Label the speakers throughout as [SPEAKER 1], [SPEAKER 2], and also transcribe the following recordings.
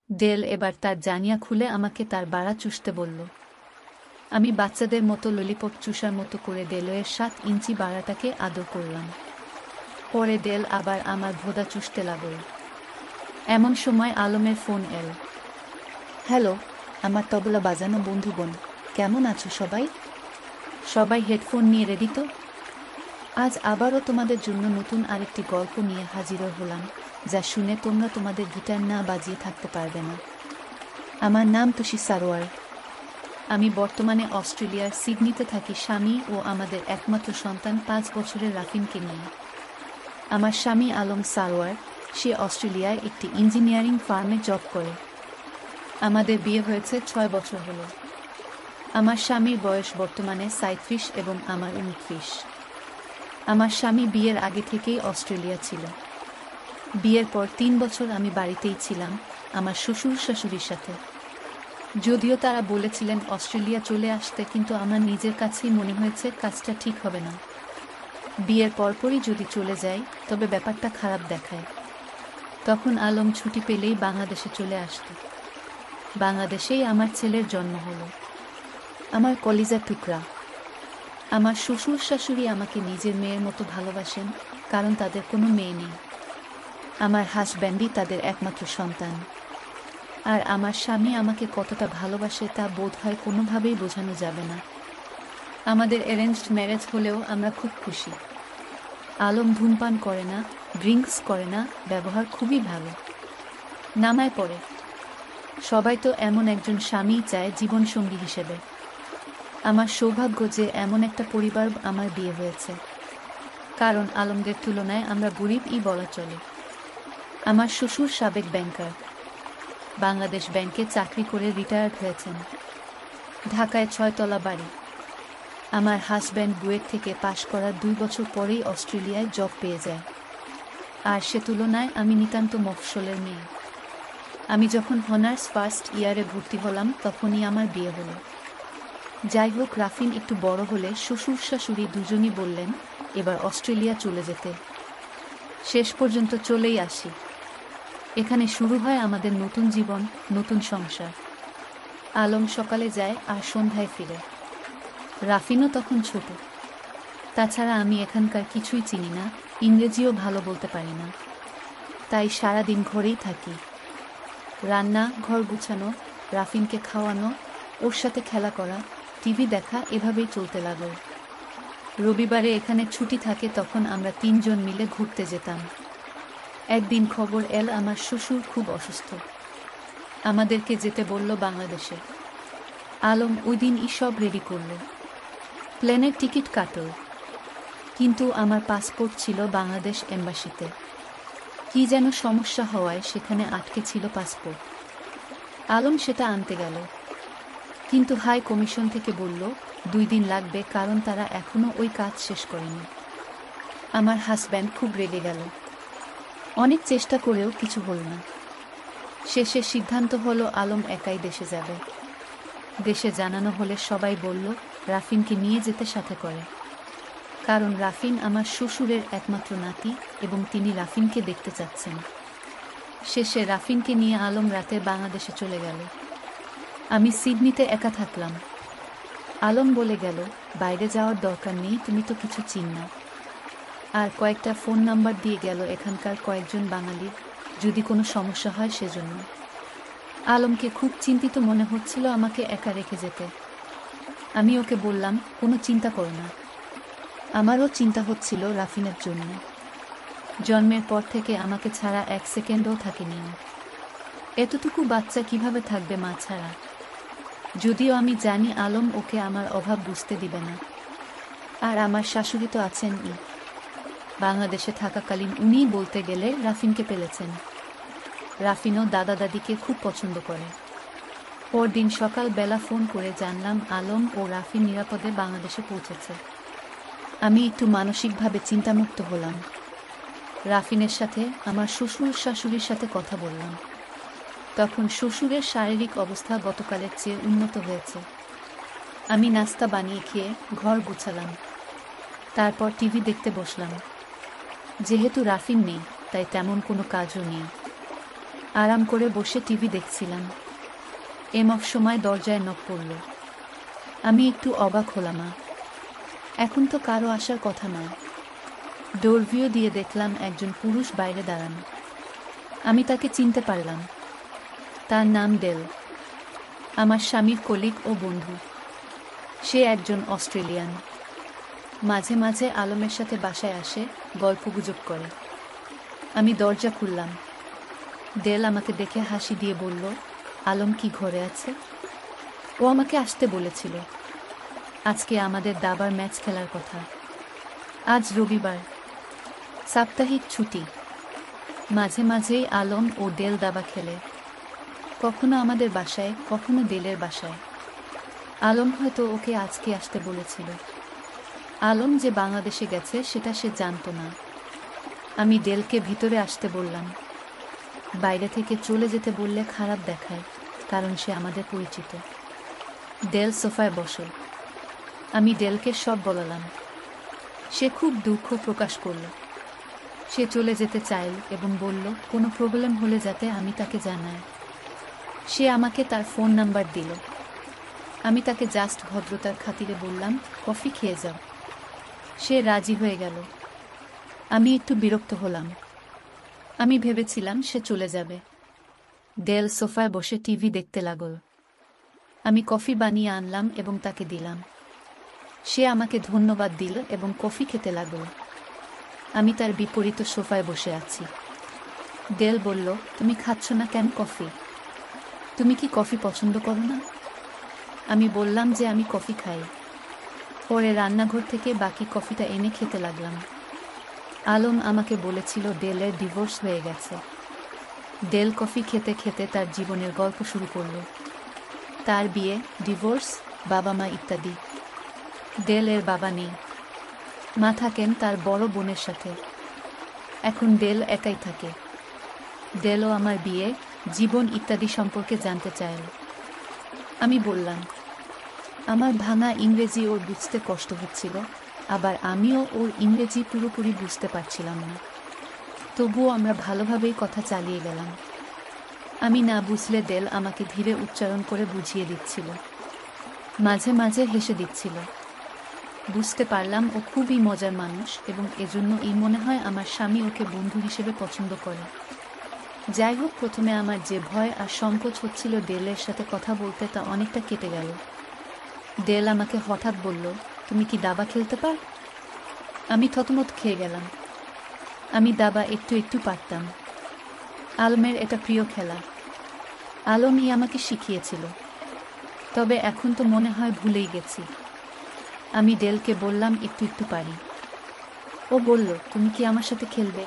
[SPEAKER 1] Del এবার তার জানিয়া খুলে আমাকে তার বাড়া চুষতে বলল। আমি বাচ্চাদের মতো ললিপপ চুষার মতো করে ডেলের 7 ইঞ্চি বাড়াটাকে আদর করলাম। পরে ডেল আবার আমার ভোদা চুষতে লাগল। এমন সময় আলমের ফোন এল।
[SPEAKER 2] হ্যালো, আমার তবলা বাজানো বন্ধুগণ, কেমন আছো সবাই?
[SPEAKER 1] সবাই হেডফোন নিয়ে রেডি তো?
[SPEAKER 2] আজ আবারও তোমাদের জন্য নতুন আরেকটি গল্প নিয়ে হাজির হলাম, যা শুনে তোমরা তোমাদের গিটার না বাজিয়ে থাকতে পারবে না। আমার নাম তুষি সারোয়ার।
[SPEAKER 1] আমি বর্তমানে অস্ট্রেলিয়ার সিডনিতে থাকি, স্বামী ও আমাদের একমাত্র সন্তান 5 বছরের রাফিনকে নিয়ে। আমার স্বামী আলম সারোয়ার, সে অস্ট্রেলিয়ায় একটি ইঞ্জিনিয়ারিং ফার্মে জব করে। আমাদের বিয়ে হয়েছে 6 বছর হলো। আমার স্বামীর বয়স বর্তমানে 37 এবং আমার 29। আমার স্বামী বিয়ের আগে থেকেই অস্ট্রেলিয়া ছিল। বিয়ের পর 3 বছর আমি বাড়িতেই ছিলাম আমার শ্বশুর শাশুড়ির সাথে। যদিও তারা বলেছিলেন অস্ট্রেলিয়া চলে আসতে, কিন্তু আমার নিজের কাছেই মনে হয়েছে কাজটা ঠিক হবে না। বিয়ের পরপরই যদি চলে যাই তবে ব্যাপারটা খারাপ দেখায়। তখন আলম ছুটি পেলেই বাংলাদেশে চলে আসত। বাংলাদেশেই আমার ছেলের জন্ম হলো।
[SPEAKER 2] আমার কলিজার টুকরা।
[SPEAKER 1] আমার শ্বশুর শাশুড়ি আমাকে নিজের মেয়ের মতো ভালোবাসেন, কারণ তাদের কোনো মেয়ে নেই। আমার হাজব্যান্ডই তাদের একমাত্র সন্তান। আর আমার স্বামী আমাকে কতটা ভালোবাসে তা বোধ হয় কোনোভাবেই বোঝানো যাবে না। আমাদের অ্যারেঞ্জড ম্যারেজ হলেও আমরা খুব খুশি। আলম ধূমপান করে না, ড্রিঙ্কস করে না, ব্যবহার খুবই ভালো, নামায় পড়ে। সবাই তো এমন একজন স্বামীই চায় জীবনসঙ্গী হিসেবে। আমার সৌভাগ্য যে এমন একটা পরিবার আমার বিয়ে হয়েছে, কারণ আলমদের তুলনায় আমরা গরিবই বলা চলে। আমার শ্বশুর সাবেক ব্যাংকার, বাংলাদেশ ব্যাংকে চাকরি করে রিটায়ার্ড হয়েছেন। ঢাকায় 6 তলা বাড়ি। আমার হাজব্যান্ড বুয়েট থেকে পাশ করার 2 বছর পরেই অস্ট্রেলিয়ায় জব পেয়ে যায়। আর সে তুলনায় আমি নিতান্ত মফস্বলের মেয়ে। আমি যখন অনার্স ফার্স্ট ইয়ারে ভর্তি হলাম তখনই আমার বিয়ে হলো। যাই হোক, রাফিন একটু বড় হলে শ্বশুর শাশুড়ি দুজনই বললেন এবার অস্ট্রেলিয়া চলে যেতে। শেষ পর্যন্ত চলেই আসি। এখানে শুরু হয় আমাদের নতুন জীবন, নতুন সংসার। আলম সকালে যায় আর সন্ধ্যায় ফিরে। রাফিনও তখন ছোট। তাছাড়া আমি এখানকার কিছুই চিনি না, ইংরেজিও ভালো বলতে পারি না। তাই সারাদিন ঘরেই থাকি। রান্না, ঘর গুছানো, রাফিনকে খাওয়ানো, ওর সাথে খেলা করা, টিভি দেখা, এভাবেই চলতে লাগল। রবিবারে এখানে ছুটি থাকে, তখন আমরা 3 জন মিলে ঘুরতে যেতাম। একদিন খবর এল আমার শ্বশুর খুব অসুস্থ। আমাদেরকে যেতে বলল বাংলাদেশে। আলম ওই দিনই সব রেডি করল, প্লেনের টিকিট কাটল। কিন্তু আমার পাসপোর্ট ছিল বাংলাদেশ এম্বাসিতে। কি যেন সমস্যা হওয়ায় সেখানে আটকে ছিল পাসপোর্ট। আলম সেটা আনতে গেল, কিন্তু হাই কমিশন থেকে বলল 2 দিন লাগবে, কারণ তারা এখনো ওই কাজ শেষ করেনি। আমার হাজব্যান্ড খুব রেগে গেল। অনেক চেষ্টা করেও কিছু হল না। শেষে সিদ্ধান্ত হলো আলম একাই দেশে যাবে। দেশে জানানো হলে সবাই বলল রাফিনকে নিয়ে যেতে সাথে করে, কারণ রাফিন আমার শ্বশুরের একমাত্র নাতি এবং তিনি রাফিনকে দেখতে চাচ্ছেন। শেষে রাফিনকে নিয়ে আলম রাতে বাংলাদেশে চলে গেল। আমি সিডনিতে একা থাকলাম। আলম বলে গেল, বাইরে যাওয়ার দরকার নেই, তুমি তো কিছু চিন না। আর কয়েকটা ফোন নাম্বার দিয়ে গেল এখানকার কয়েকজন বাঙালির, যদি কোনো সমস্যা হয় সেজন্য। আলমকে খুব চিন্তিত মনে হচ্ছিল আমাকে একা রেখে যেতে। আমি ওকে বললাম, কোনো চিন্তা করো না। আমারও চিন্তা হচ্ছিল রাফিনের জন্য। জন্মের পর থেকে আমাকে ছাড়া 1 সেকেন্ডও থাকেনি। এতটুকু বাচ্চা কিভাবে থাকবে মা ছাড়া? যদিও আমি জানি আলম ওকে আমার অভাব বুঝতে দিবে না। আর আমার শাশুড়ি তো আছেনই। বাংলাদেশে থাকাকালীন উনিই বলতে গেলে রাফিনকে পেলেছেন। রাফিনও দাদা দাদিকে খুব পছন্দ করে। পরদিন সকালবেলা ফোন করে জানলাম আলম ও রাফিন নিরাপদে বাংলাদেশে পৌঁছেছে। আমি একটু মানসিকভাবে চিন্তামুক্ত হলাম। রাফিনের সাথে আমার শ্বশুর শাশুড়ির সাথে কথা বললাম। তখন শ্বশুরের শারীরিক অবস্থা গতকালের চেয়ে উন্নত হয়েছে। আমি নাস্তা বানিয়ে খেয়ে ঘর গুছালাম। তারপর টিভি দেখতে বসলাম। যেহেতু রাফিন নেই, তাই তেমন কোনো কাজও নেই। আরাম করে বসে টিভি দেখছিলাম। এমক সময় দরজায় নক পড়ল। আমি একটু অবাক হলাম। এখন তো কারো আসার কথা নয়। ডোরভিউ দিয়ে দেখলাম একজন পুরুষ বাইরে দাঁড়ানো। আমি তাকে চিনতে পারলাম। তার নাম ডেল, আমার স্বামীর কলিগ ও বন্ধু। সে একজন অস্ট্রেলিয়ান। মাঝে মাঝে আলমের সাথে বাসায় আসে, গল্পগুজব করে। আমি দরজা খুললাম। ডেল আমাকে দেখে হাসি দিয়ে বলল, আলম কি ঘরে আছে? ও আমাকে আসতে বলেছিল। আজকে আমাদের দাবার ম্যাচ খেলার কথা। আজ রবিবার, সাপ্তাহিক ছুটি। মাঝে মাঝেই আলম ও ডেল দাবা খেলে, কখনো আমাদের বাসায়, কখনো ডেলের বাসায়। আলম হয়তো ওকে আজকে আসতে বলেছিল। আলম যে বাংলাদেশে গেছে সেটা সে জানতো না। আমি ডেলকে ভিতরে আসতে বললাম। বাইরে থেকে চলে যেতে বললে খারাপ দেখায়, কারণ সে আমাদের পরিচিত। ডেল সোফায় বসে। আমি ডেলকে সব বললাম। সে খুব দুঃখ প্রকাশ করল। সে চলে যেতে চাইল এবং বলল কোনো প্রবলেম হলে যাতে আমি তাকে জানাই। সে আমাকে তার ফোন নাম্বার দিল। আমি তাকে জাস্ট ভদ্রতার খাতিরে বললাম, কফি খেয়ে যাও। সে রাজি হয়ে গেল। আমি একটু বিরক্ত হলাম। আমি ভেবেছিলাম সে চলে যাবে। ডেল সোফায় বসে টিভি দেখতে লাগল। আমি কফি বানিয়ে আনলাম এবং তাকে দিলাম। সে আমাকে ধন্যবাদ দিল এবং কফি খেতে লাগল। আমি তার বিপরীত সোফায় বসে আছি। ডেল বলল, তুমি খাচ্ছ না কেন কফি? তুমি কি কফি পছন্দ করো না? আমি বললাম যে আমি কফি খাই। পরে রান্নাঘর থেকে বাকি কফিটা এনে খেতে লাগলাম। আলম আমাকে বলেছিল ডেলের ডিভোর্স হয়ে গেছে। ডেল কফি খেতে খেতে তার জীবনের গল্প শুরু করল। তার বিয়ে, ডিভোর্স, বাবা মা ইত্যাদি। ডেলের বাবা নেই। মা থাকেন তার বড় বোনের সাথে। এখন ডেল একাই থাকে। ডেলও আমার বিয়ে, জীবন ইত্যাদি সম্পর্কে জানতে চাইল। আমি বললাম, আমার ভাঙা ইংরেজি ওর বুঝতে কষ্ট হচ্ছিল, আবার আমিও ওর ইংরেজি পুরোপুরি বুঝতে পারছিলাম না। তবুও আমরা ভালোভাবেই কথা চালিয়ে গেলাম। আমি না বুঝলে ডেল আমাকে ধীরে উচ্চারণ করে বুঝিয়ে দিচ্ছিল। মাঝে মাঝে হেসে দিচ্ছিল। বুঝতে পারলাম ও খুবই মজার মানুষ এবং এজন্য এই মনে হয় আমার স্বামী ওকে বন্ধু হিসেবে পছন্দ করে। যাই হোক, প্রথমে আমার যে ভয় আর সংকোচ হচ্ছিল ডেলের সাথে কথা বলতে, তা অনেকটা কেটে গেল। ডেল আমাকে হঠাৎ বলল, তুমি কি দাবা খেলতে পার? আমি থতমত খেয়ে গেলাম। আমি দাবা একটু একটু পারতাম। আলমের এটা প্রিয় খেলা। আলমই আমাকে শিখিয়েছিল। তবে এখন তো মনে হয় ভুলেই গেছি। আমি ডেলকে বললাম একটু একটু পারি। ও বলল, তুমি কি আমার সাথে খেলবে?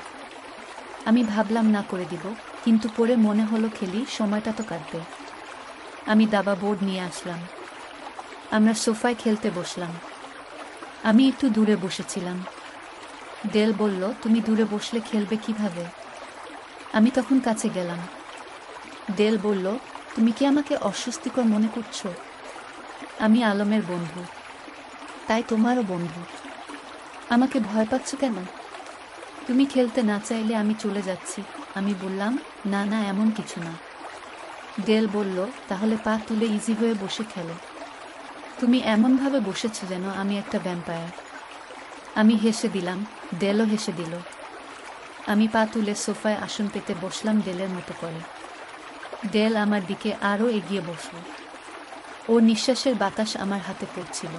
[SPEAKER 1] আমি ভাবলাম না করে দিব, কিন্তু পরে মনে হলো খেলি, সময়টা তো কাটবে। আমি দাবা বোর্ড নিয়ে আসলাম। আমরা সোফায় খেলতে বসলাম। আমি একটু দূরে বসেছিলাম। ডেল বলল, তুমি দূরে বসলে খেলবে কিভাবে? আমি তখন কাছে গেলাম। ডেল বলল, তুমি কি আমাকে অস্বস্তিকর মনে করছো? আমি আলমের বন্ধু, তাই তোমারও বন্ধু। আমাকে ভয় পাচ্ছ কেন? তুমি খেলতে না চাইলে আমি চলে যাচ্ছি। আমি বললাম, না না, এমন কিছু না। ডেল বলল, তাহলে পা তুলে ইজি হয়ে বসে খেলো। তুমি এমনভাবে বসেছ যেন আমি একটা ভ্যাম্পায়ার। আমি হেসে দিলাম, ডেলও হেসে দিল। আমি পা তুলে সোফায় আসন পেতে বসলাম ডেলের মতো করে। ডেল আমার দিকে আরও এগিয়ে বসল। ওর নিঃশ্বাসের বাতাস আমার হাতে পড়ছিল।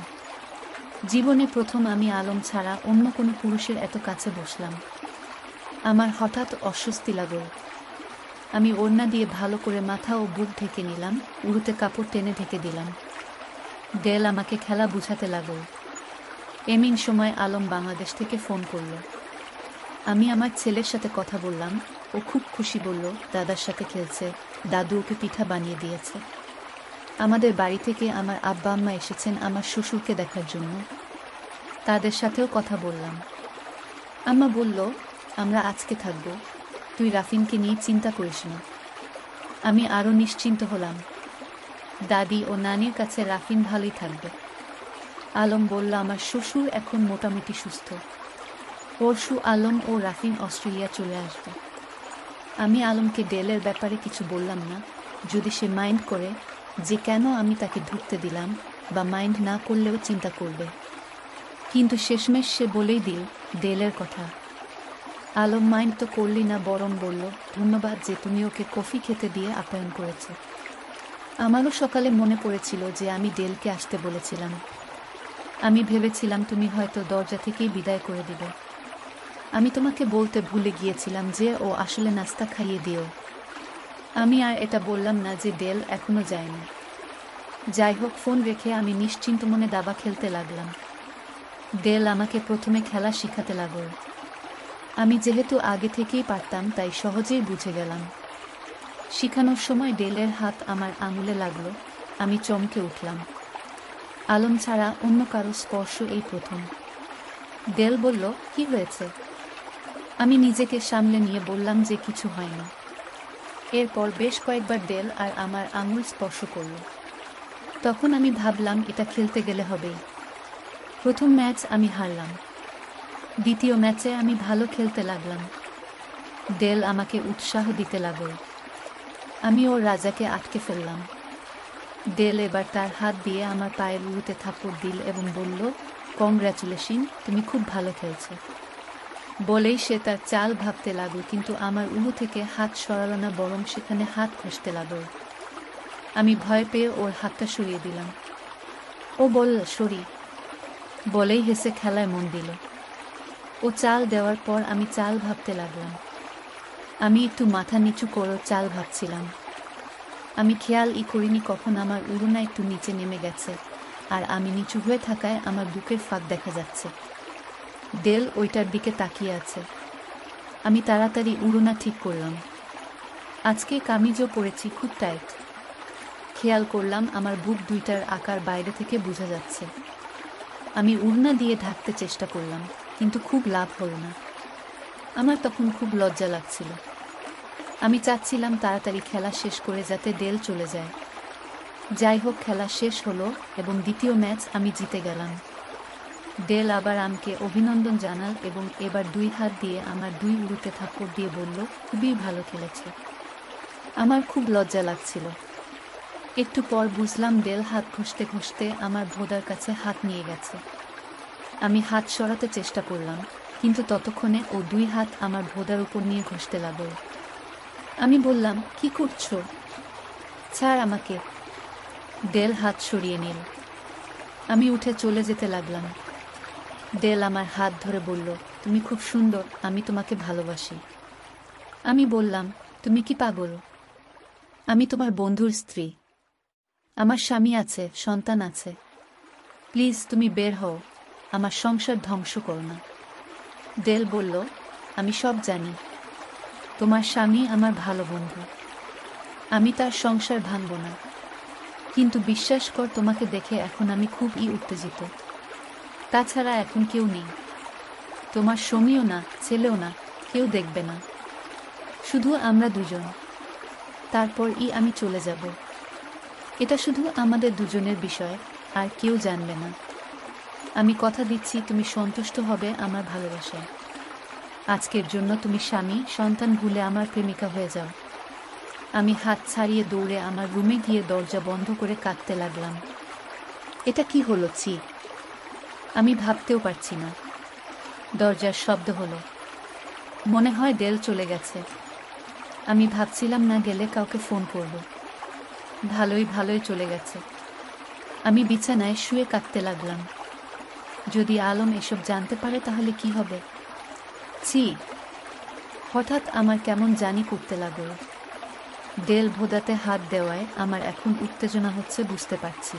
[SPEAKER 1] জীবনে প্রথম আমি আলম ছাড়া অন্য কোনো পুরুষের এত কাছে বসলাম। আমার হঠাৎ অস্বস্তি লাগল। আমি ওড়না দিয়ে ভালো করে মাথা ও বুক ঢেকে নিলাম, উড়োতে কাপড় টেনে ঢেকে দিলাম। ডেল আমাকে খেলা বুঝাতে লাগল। এমন সময় আলম বাংলাদেশ থেকে ফোন করল। আমি আমার ছেলের সাথে কথা বললাম। ও খুব খুশি, বলল দাদার সাথে খেলছে, দাদু ওকে পিঠা বানিয়ে দিয়েছে। আমাদের বাড়ি থেকে আমার আব্বা আম্মা এসেছেন আমার শ্বশুরকে দেখার জন্য। তাদের সাথেও কথা বললাম। আম্মা বলল, আমরা আজকে থাকব, তুই রাফিনকে নিয়ে চিন্তা করিস না। আমি আরও নিশ্চিন্ত হলাম। দাদি ও নানির কাছে রাফিন ভালোই থাকবে। আলম বলল, আমার শ্বশুর এখন মোটামুটি সুস্থ। পরশু আলম ও রাফিন অস্ট্রেলিয়া চলে আসবে। আমি আলমকে ডেলের ব্যাপারে কিছু বললাম না, যদি সে মাইন্ড করে যে কেন আমি তাকে ঢুকতে দিলাম, বা মাইন্ড না করলেও চিন্তা করবে। কিন্তু শেষমেশ সে বলেই দিল ডেলের কথা। আলম মাইন্ড তো করলি না, বরং বলল, ধন্যবাদ যে তুমি ওকে কফি খেতে দিয়ে আপ্যায়ন করেছ। আমারও সকালে মনে পড়েছিল যে আমি ডেলকে আসতে বলেছিলাম। আমি ভেবেছিলাম তুমি হয়তো দরজা থেকেই বিদায় করে দিবে। আমি তোমাকে বলতে ভুলে গিয়েছিলাম যে ও আসলে নাস্তা খাইয়ে দিও। আমি আর এটা বললাম না যে ডেল এখনো যায়নি। যাই হোক, ফোন রেখে আমি নিশ্চিন্ত মনে দাবা খেলতে লাগলাম। ডেল আমাকে প্রথমে খেলা শিখাতে লাগল। আমি যেহেতু আগে থেকেই পারতাম তাই সহজেই বুঝে গেলাম। শিখানোর সময় ডেলের হাত আমার আঙুলে লাগলো। আমি চমকে উঠলাম। আলম ছাড়া অন্য কারো স্পর্শ এই প্রথম। ডেল বলল, কি হয়েছে? আমি নিজেকে সামলে নিয়ে বললাম যে কিছু হয়নি। এরপর বেশ কয়েকবার ডেল আর আমার আঙুল স্পর্শ করল। তখন আমি ভাবলাম এটা খেলতে গেলে হবেই। প্রথম ম্যাচ আমি হারলাম। দ্বিতীয় ম্যাচে আমি ভালো খেলতে লাগলাম। ডেল আমাকে উৎসাহ দিতে লাগল। আমি ওর রাজাকে আটকে ফেললাম। ডেল এবার তার হাত দিয়ে আমার পায়ের উরুতে থাপ্পড় দিল এবং বলল, কংগ্র্যাচুলেশন, তুমি খুব ভালো খেলছো। বলেই সে তার চাল ভাবতে লাগল, কিন্তু আমার উরু থেকে হাত সরালো না, বরং সেখানে হাত ঘষতে লাগল। আমি ভয় পেয়ে ওর হাতটা সরিয়ে দিলাম। ও বলল, সরি, বলেই হেসে খেলায় মন দিল। ও চাল দেওয়ার পর আমি চাল ভাবতে লাগলাম। আমি একটু মাথা নিচু করে চাল ভাবছিলাম। আমি খেয়ালই করিনি কখন আমার উড়ুনা একটু নিচে নেমে গেছে, আর আমি নিচু হয়ে থাকায় আমার বুকের ফাঁক দেখা যাচ্ছে। ডেল ওইটার দিকে তাকিয়ে আছে। আমি তাড়াতাড়ি উড়ুনা ঠিক করলাম। আজকে কামিজও পরেছি, খুব টাইট। খেয়াল করলাম আমার বুক দুইটার আকার বাইরে থেকে বোঝা যাচ্ছে। আমি উড়না দিয়ে ঢাকতে চেষ্টা করলাম, কিন্তু খুব লাভ হলো না। আমার তখন খুব লজ্জা লাগছিল। আমি চাচ্ছিলাম তাড়াতাড়ি খেলা শেষ করে যাতে ডেল চলে যায়। যাই হোক, খেলা শেষ হলো এবং দ্বিতীয় ম্যাচ আমি জিতে গেলাম। ডেল আবার আমাকে অভিনন্দন জানাল এবং এবার দুই হাত দিয়ে আমার দুই উরুতে থাপ্পড় দিয়ে বলল, খুবই ভালো খেলেছে। আমার খুব লজ্জা লাগছিল। একটু পর বুঝলাম ডেল হাত ঘষতে ঘষতে আমার ভোদার কাছে হাত নিয়ে গেছে। আমি হাত সরাতে চেষ্টা করলাম, কিন্তু ততক্ষণে ও দুই হাত আমার ভোদার উপর নিয়ে ঘষতে লাগল। আমি বললাম, কি করছো? ছাড় আমাকে। ডেল হাত সরিয়ে নিল। আমি উঠে চলে যেতে লাগলাম। ডেল আমার হাত ধরে বলল, তুমি খুব সুন্দর, আমি তোমাকে ভালোবাসি। আমি বললাম, তুমি কি পাগল? আমি তোমার বন্ধুর স্ত্রী। আমার স্বামী আছে, সন্তান আছে। প্লিজ তুমি বের হও, আমার সংসার ধ্বংস করো না। ডেল বলল, আমি সব জানি। তোমার স্বামী আমার ভালো বন্ধু। আমি তার সংসার ভাঙব না। কিন্তু বিশ্বাস কর, তোমাকে দেখে এখন আমি খুবই উত্তেজিত। তাছাড়া এখন কেউ নেই। তোমার স্বামীও না, ছেলেও না, কেউ দেখবে না। শুধু আমরা দুজন। তারপর আমি চলে যাব। এটা শুধু আমাদের দুজনের বিষয়, আর কেউ জানবে না। আমি কথা দিচ্ছি তুমি সন্তুষ্ট হবে আমার ভালোবাসায়। আজকের জন্য তুমি স্বামী সন্তান ভুলে আমার প্রেমিকা হয়ে যাও। আমি হাত ছাড়িয়ে দৌড়ে আমার রুমে গিয়ে দরজা বন্ধ করে কাঁদতে লাগলাম। এটা কি হলো? ছি, আমি ভাবতেও পারছি না। দরজার শব্দ হলো। মনে হয় ডেল চলে গেছে। আমি ভাবছিলাম না গেলে কাউকে ফোন করব। ভালোই ভালোই চলে গেছে। আমি বিছানায় শুয়ে কাঁদতে লাগলাম। যদি আলম এসব জানতে পারে তাহলে কি হবে? ছি। হঠাৎ আমার কেমন জানি করতে লাগল। ডেল ভোদাতে হাত দেওয়ায় আমার এখন উত্তেজনা হচ্ছে বুঝতে পারছি।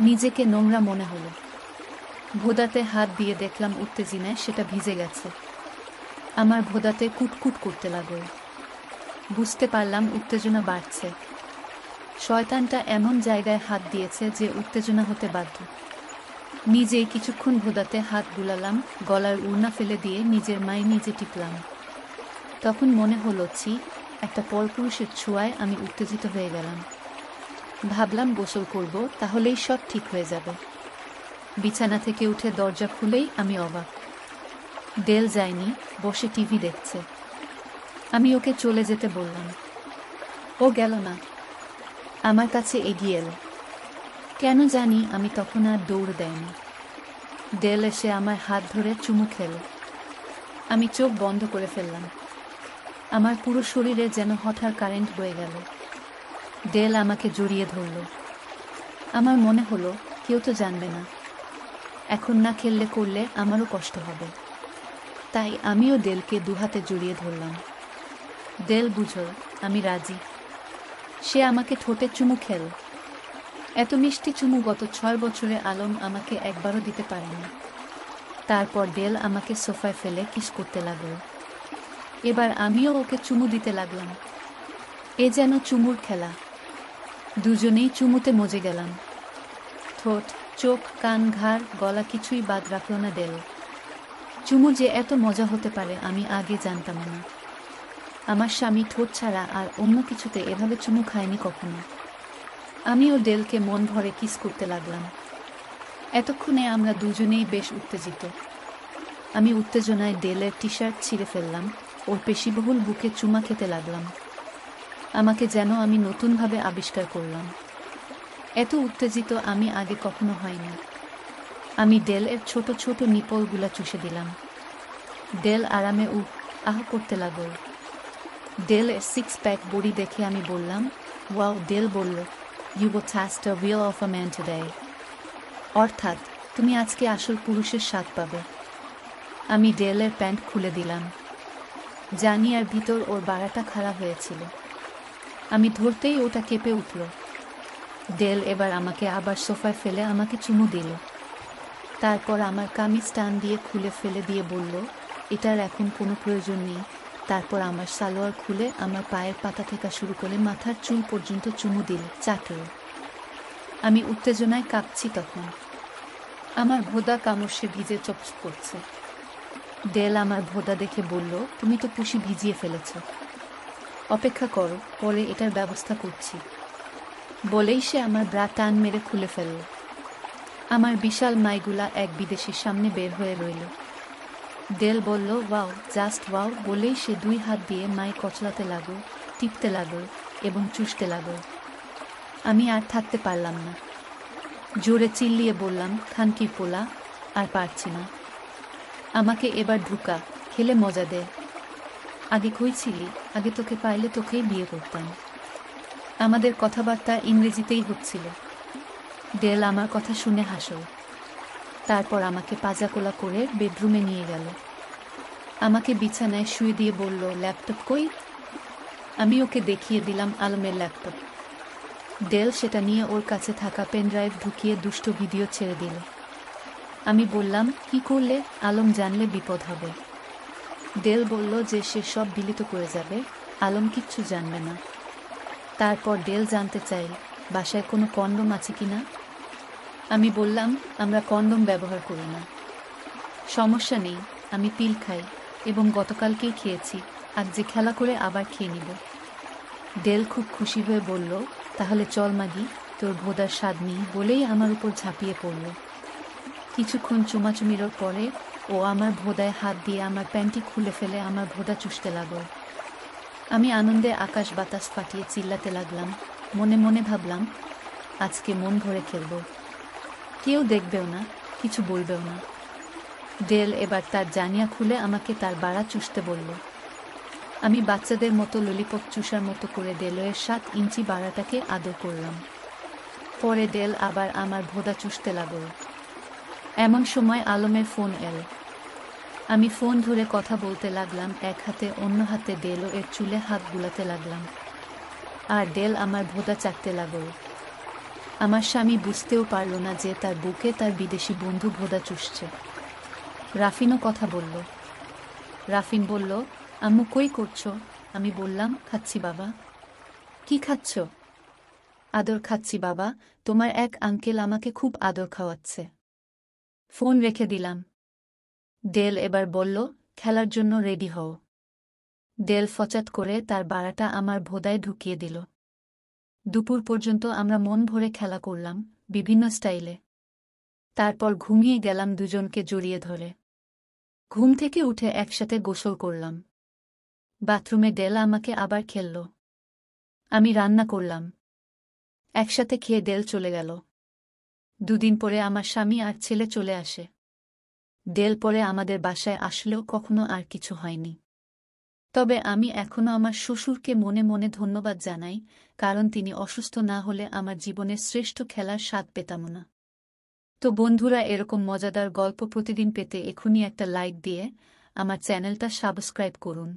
[SPEAKER 1] নিজেকে নোংরা মনে হলো। ভোদাতে হাত দিয়ে দেখলাম উত্তেজনায় সেটা ভিজে গেছে। আমার ভোদাতে কুটকুট করতে লাগল। বুঝতে পারলাম উত্তেজনা বাড়ছে। শয়তানটা এমন জায়গায় হাত দিয়েছে যে উত্তেজনা হতে বাধ্য। নিজেই কিছুক্ষণ ভোদাতে হাত বুলালাম, গলার উড়না ফেলে দিয়ে নিজের মাই নিজে টিপলাম। তখন মনে হলো, ছি, একটা পরপুরুষের ছোঁয়ায় আমি উত্তেজিত হয়ে গেলাম। ভাবলাম গোসল করব, তাহলেই সব ঠিক হয়ে যাবে। বিছানা থেকে উঠে দরজা খুলেই আমি অবাক। ডেল যায়নি, বসে টিভি দেখছে। আমি ওকে চলে যেতে বললাম। ও গেল না, আমার কাছে এগিয়ে এলো। কেন জানি আমি তখন আর দৌড় দেয়নি। ডেল এসে আমার হাত ধরে চুমু খেলো। আমি চোখ বন্ধ করে ফেললাম। আমার পুরো শরীরে যেন হঠাৎ কারেন্ট বয়ে গেল। ডেল আমাকে জড়িয়ে ধরল। আমার মনে হলো কেউ তো জানবে না, এখন না খেললে করলে আমারও কষ্ট হবে। তাই আমিও ডেলকে দুহাতে জড়িয়ে ধরলাম। ডেল বুঝল আমি রাজি। সে আমাকে ঠোঁটে চুমু খেল। এত মিষ্টি চুমু গত 6 বছরে আলম আমাকে একবারও দিতে পারেনি। তারপর ডেল আমাকে সোফায় ফেলে কিস করতে লাগল। এবার আমিও ওকে চুমু দিতে লাগলাম। এ যেন চুমুর খেলা। দুজনেই চুমুতে মজে গেলাম। ঠোঁট, চোখ, কান, ঘাড়, গলা কিছুই বাদ রাখল না ডেল। চুমু যে এত মজা হতে পারে আমি আগে জানতাম না। আমার স্বামী ঠোঁট ছাড়া আর অন্য কিছুতে এভাবে চুমু খায়নি কখনো। আমিও ডেলকে মন ভরে কিস করতে লাগলাম। এতক্ষণে আমরা দুজনেই বেশ উত্তেজিত। আমি উত্তেজনায় ডেলের টি শার্ট ছিঁড়ে ফেললাম, ওর পেশিবহুল বুকে চুমা খেতে লাগলাম। আমাকে যেন আমি নতুনভাবে আবিষ্কার করলাম। এত উত্তেজিত আমি আগে কখনো হয়নি। আমি ডেলের ছোট ছোট নিপলগুলা চুষে দিলাম। ডেল আরামে আহ করতে লাগল। ডেলের 6 প্যাক বডি দেখে আমি বললাম, ওয়াও। ডেল বলল, you go taste a real of a man today. অর্থাৎ তুমি আজকে আসল পুরুষের স্বাদ পাবে। আমি ডেলের প্যান্ট খুলে দিলাম। জানি আর ভিতর ওর বাড়াটা খারাপ হয়েছিল। আমি ধরতেই ওটা কেঁপে উঠল। ডেল এবার আমাকে আবার সোফায় ফেলে আমাকে চুমু দিল। তারপর আমার কামিজ টান দিয়ে খুলে ফেলে দিয়ে বলল, এটার এখন কোনো প্রয়োজন নেই। তারপর আমার সালোয়ার খুলে আমার পায়ের পাতা থেকে শুরু করে মাথার চুল পর্যন্ত চুমু দিল, চাটল। আমি উত্তেজনায় কাঁপছি তখন। আমার ভোদা কামড়ে ভিজে চপচপ করছে। ডেল আমার ভোদা দেখে বলল, তুমি তো পুষি ভিজিয়ে ফেলেছ। অপেক্ষা করো, পরে এটার ব্যবস্থা করছি। বলেই সে আমার ব্রা টান মেরে খুলে ফেলল। আমার বিশাল মাইগুলা এক বিদেশির সামনে বের হয়ে রইল। ডেল বলল, ওয়াও, জাস্ট ওয়াও বলেই সে 2 হাত দিয়ে মাই কচলাতে লাগল, টিপতে লাগল এবং চুষতে লাগল। আমি আর থাকতে পারলাম না। জোরে চিল্লিয়ে বললাম, খানকির পোলা, আর পারছি না। আমাকে এবার ঢুকা, খেলে মজা দে। আগে কই ছিলি? আগে তোকে পাইলে তোকেই বিয়ে করতাম। আমাদের কথাবার্তা ইংরেজিতেই হচ্ছিল। ডেল আমার কথা শুনে হাসল। তারপর আমাকে পাজাকোলা করে বেডরুমে নিয়ে গেল। আমাকে বিছানায় শুয়ে দিয়ে বলল, ল্যাপটপ কই? আমি ওকে দেখিয়ে দিলাম আলমের ল্যাপটপ। ডেল সেটা নিয়ে ওর কাছে থাকা পেনড্রাইভ ঢুকিয়ে দুষ্ট ভিডিও ছেড়ে দিল। আমি বললাম, কি করলে? আলম জানলে বিপদ হবে। ডেল বলল যে সে সব ডিলিট করে যাবে, আলম কিচ্ছু জানবে না। তারপর ডেল জানতে চাইল বাসায় কোনো কন্ডম আছে কিনা। আমি বললাম, আমরা কন্ডম ব্যবহার করি না। সমস্যা নেই, আমি পিল খাই এবং গতকালকেই খেয়েছি, আজ যে খেলা করে আবার খেয়ে নিব। ডেল খুব খুশি হয়ে বলল, তাহলে চল মাগি, তোর ভোদার স্বাদ নেই বলেই আমার উপর ঝাঁপিয়ে পড়ল। কিছুক্ষণ চুমাচুমির পরে ও আমার ভোদায় হাত দিয়ে আমার প্যান্টি খুলে ফেলে আমার ভোদা চুষতে লাগল। আমি আনন্দে আকাশ বাতাস ফাটিয়ে চিল্লাতে লাগলাম। মনে মনে ভাবলাম, আজকে মন ভরে খেলব। কেউ দেখবেও না, কিছু বলবেও না। ডেল এবার তার জানিয়া খুলে আমাকে তার বাড়া চুষতে বলল। আমি বাচ্চাদের মতো ললিপপ চুষার মতো করে ডেলের 7 ইঞ্চি বাড়াটাকে আদর করলাম। পরে ডেল আবার আমার ভোদা চুষতে লাগল। এমন সময় আলমের ফোন এল। আমি ফোন ধরে কথা বলতে লাগলাম, এক হাতে অন্য হাতে ডেল এর চুলে হাত বুলাতে লাগলাম। আর ডেল আমার ভোদা চাটতে লাগল। আমার স্বামী বুঝতেও পারল না যে তার বুকে তার বিদেশি বন্ধু ভোদা চুষছে। রাফিনও কথা বলল। রাফিন বলল, আম্মু কই করছো? আমি বললাম, খাচ্ছি বাবা। কি খাচ্ছ? আদর খাচ্ছি বাবা, তোমার এক আঙ্কেল আমাকে খুব আদর খাওয়াচ্ছে। ফোন রেখে দিলাম। ডেল এবার বলল, খেলার জন্য রেডি হও। ডেল ফচাত করে তার বাড়াটা আমার ভোদায় ঢুকিয়ে দিল। দুপুর পর্যন্ত আমরা মন ভরে খেলা করলাম, বিভিন্ন স্টাইলে। তারপর ঘুমিয়ে গেলাম দুজনকে জড়িয়ে ধরে। ঘুম থেকে উঠে একসাথে গোসল করলাম। বাথরুমে ডেল আমাকে আবার খেলল। আমি রান্না করলাম। একসাথে খেয়ে ডেল চলে গেল। 2 দিন পরে আমার স্বামী আর ছেলে চলে আসে। ডেল পরে আমাদের বাসায় আসলেও কখনো আর কিছু হয়নি। তবে আমি এখনো আমার শ্বশুরকে মনে মনে ধন্যবাদ জানাই, কারণ তিনি অসুস্থ না হলে আমার জীবনের শ্রেষ্ঠ খেলার স্বাদ পেতাম না। তো বন্ধুরা, এরকম মজাদার গল্প প্রতিদিন পেতে এখনই একটা লাইক দিয়ে আমার চ্যানেলটা সাবস্ক্রাইব করুন।